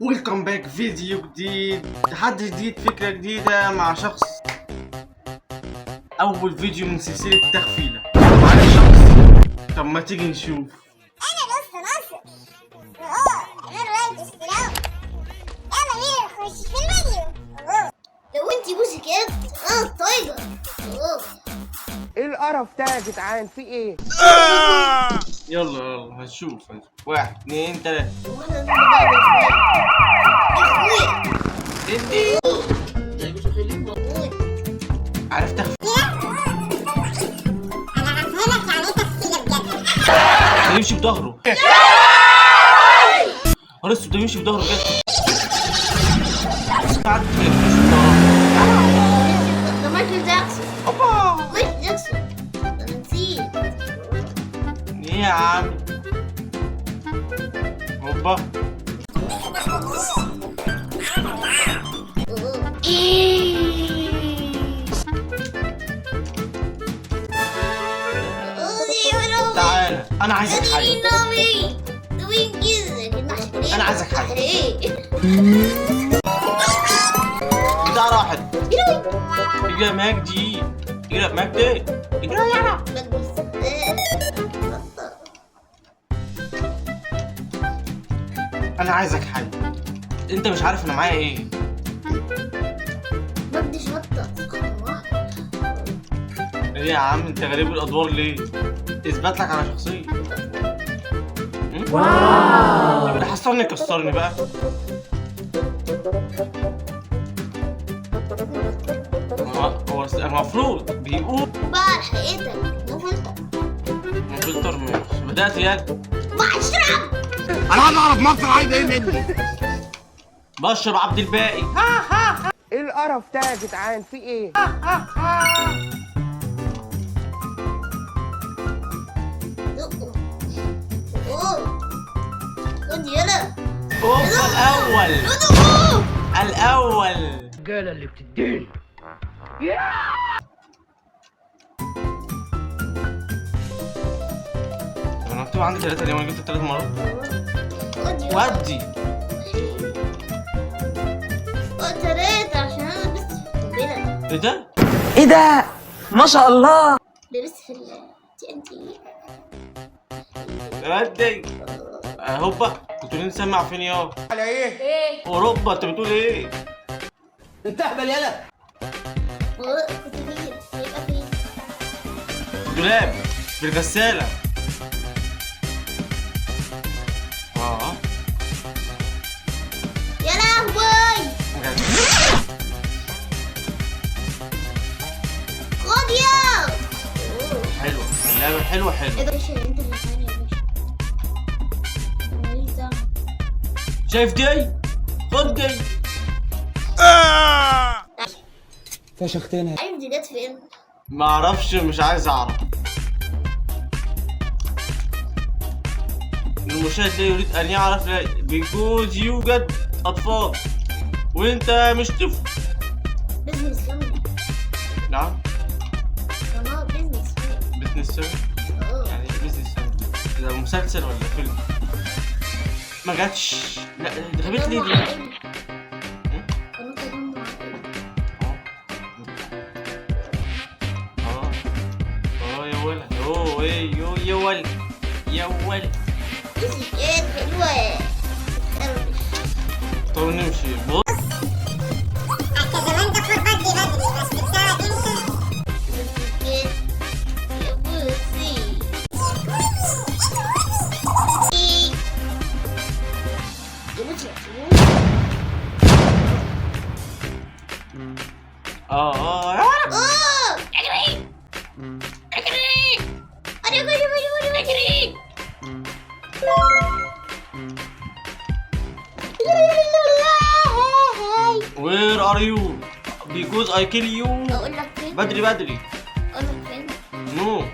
ويلكم باك، فيديو جديد، تحدي جديد، فكرة جديدة مع شخص. أول فيديو من سلسلة تخفيلة على شخص. طب ما تيجي نشوف. انا نص اعملوا لايك واشتراك. يلا بينا نخش في الفيديو. لو انتي بوسي كده انا طايقة. ايه القرف ده يا جدعان؟ في ايه؟ يلا هنشوف. 1 2 3. وانا بقى اخويا إني عارف تخفيلة. انا هفهمك يعني ايه تخفيلة بجد. ده يمشي بظهره. خلاص ده يمشي بظهره بجد. ساعات يمشي بظهره. ده مايكل جاكسون. اوبا مايكل جاكسون انا نسيت. ايه يا عم؟ اوبا تعالى، انا عايزك حاجه. أنا عايزك حاجة. بتاع راحت. اجري مجدي، اجري مجدي، اجري يلا. انا عايزك حاجه. انت مش عارف انا معايا ايه. بدي شطة. ايه يا عم انت غريب الادوار ليه؟ اثبت لك على شخصيه. واو طب حصلني كسرني بقى. هو المفروض بيقول بقى حقيقتك مو فلتر. فلتر. ماشي بدأت يد. بشرب. انا عايز اعرف مصر عايزه ايه مني. بشرب عبد الباقي. ايه القرف ده يا جدعان؟ في ايه؟ دقه. اوه خد يلا. اوبا الاول دقه. الاول. الرجاله اللي بتدين. انا مكتوب عندي 3 اليوم، انا جبت 3 مرات. خد يلا. ودي قلت عشان انا لبست في القنبلة. ايه ده؟ ايه ده؟ ما شاء الله. لبست في تي ان تي. ودي هوبا. كنت نسمع فين يا على ايه؟ ايه؟ اوروبا؟ انت بتقول ايه؟ انت اهبل يالا. كنت فين؟ يبقى فين؟ دولاب بالغسالة. يا لهوي. خد يا. حلوة اللعبة، حلوة يا باشا انت اللي فاهم يا باشا. ماليش دعوة. شايف دي؟ خد دي. فشختنا. عارف دي جت فين؟ ما اعرفش، مش عايز اعرف. المشاهد لا يريد ان يعرف because يوجد اطفال وانت مش طفل. بزنس فاميلي. نعم قناة بزنس فاميلي. بزنس فاميلي. يعني ايه بزنس فاميلي؟ ده مسلسل ولا فيلم؟ ما جاتش. لا دي غابت ليه دي؟ قناة تجمع عائلي. يا ولد. اوه ايه يا ولد يا ولد. بزنسات حلوة. طب نمشي. بص حتى زمان تاخد بدري بس بتساعد انت. بزنسات يا بوسي. يا بوسي. يا ولد. اجري. اجري. Where are you? Because I kill you. اقول لك فين؟ بدري اقول لك فين؟ نو.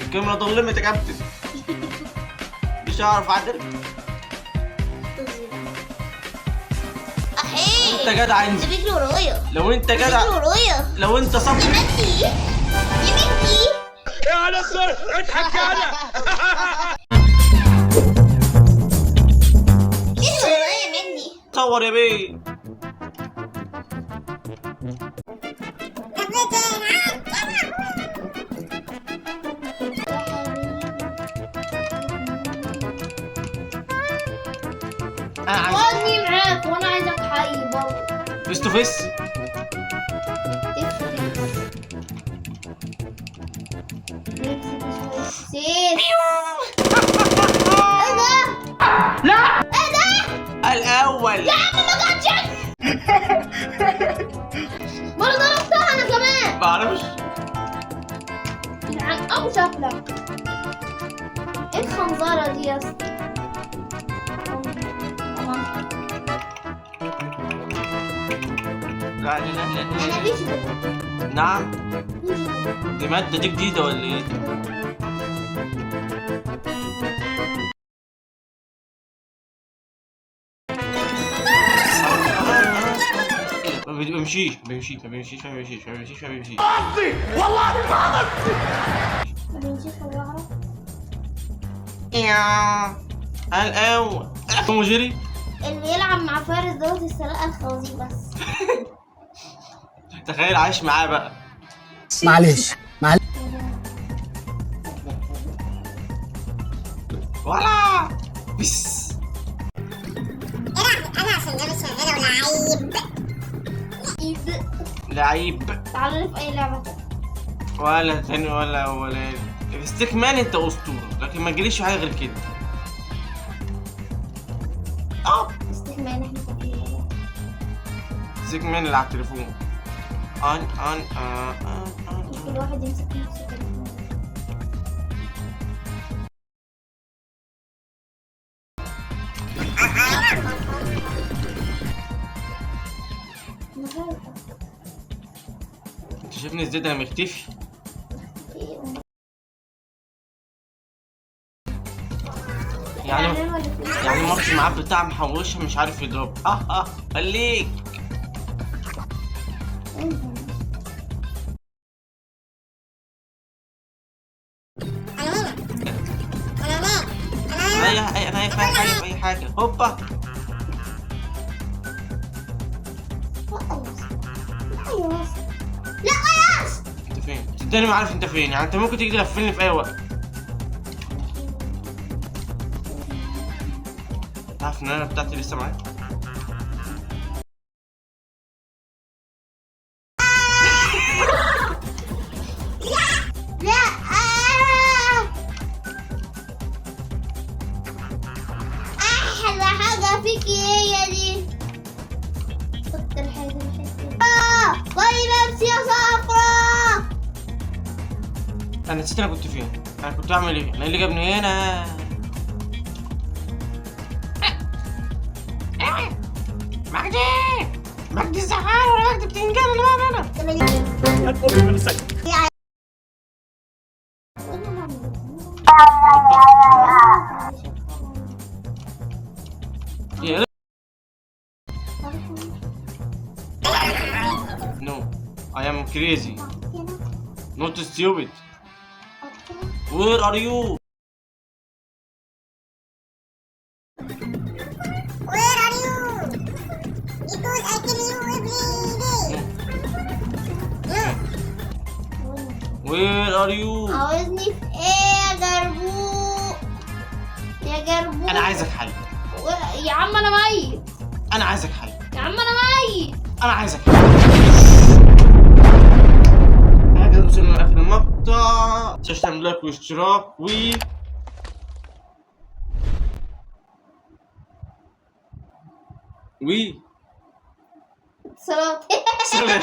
الكاميرا ضلمت يا كابتن. مش هعرف اعدل. احيه. انت جدع انت. ده بيجري ورايا. لو انت جدع. بيجري ورايا. لو انت صبري. يا بنتي. يا نصر اضحك يالا. اصور يا بيه. انا عايز خدني معاك وانا عايزك حي برضه. فيس تو فيس. سيف. الاول. يا عم ما كانش. مرة ضربتها انا كمان. ما اعرفش. عن ابو شكلك. ايه الخنزرة دي يا اسطى؟ لا لا لا لا انا لا. بيش نعم. دي مادة دي جديدة ولا ايه؟ ما بيمشيش ما بيمشيش ما بيمشيش ما بيمشيش ما بيمشيش ما بيمشيش. قصدي والله ما قصدي. ما بيمشيش ولا اعرف. يا الاول. توم وجيري. اللي يلعب مع فارس دوت السلاقة الخوازيق بس. تخيل عايش معاه بقى. معلش ولا بس. انا عشان ده مش شغاله ولعيب. لعيب. تعالوا في اي لعبه كده. ولا تاني ولا ستيك مان. انت اسطوره لكن ما تجيليش حاجه غير كده. استهمان احنا فاكرين. ستيك مان اللي على التليفون. ان كل واحد يمسك نفسه كده. انت شايفني ازاي ده انا مختفي. يعني ماتش معاه بتاع محوشها مش عارف يضرب. خليك. انا في اي حاجه هوبا. لا خلاص. انت فين؟ صدقني ما عارف انت فين. يعني انت ممكن تيجي تغفلني في اي وقت. عارف ان انا بتاعتي لسه معاك. لا احلى حاجه فيكي هي دي. خدت الحاجه نفسي يا صفرا. انا نسيت انا كنت فين. انا كنت اعمل ايه؟ انا اللي جابني هنا. مجدي الزعار ولا مجدي بتنجان اللي انا. هتقول من السجن. يا No, I am crazy, not stupid. Where are you? Where are you? Because I kill you every day. Where are you? عاوزني في ايه يا جربوق؟ يا جربوق أنا عايزك حي. يا عم انا ميت. أنا عايزك حي. يا عم انا ميت. أنا عايزك حي. هكذا وصلنا لآخر المقطع. متنساش تعمل لايك واشتراك سلام. سلام.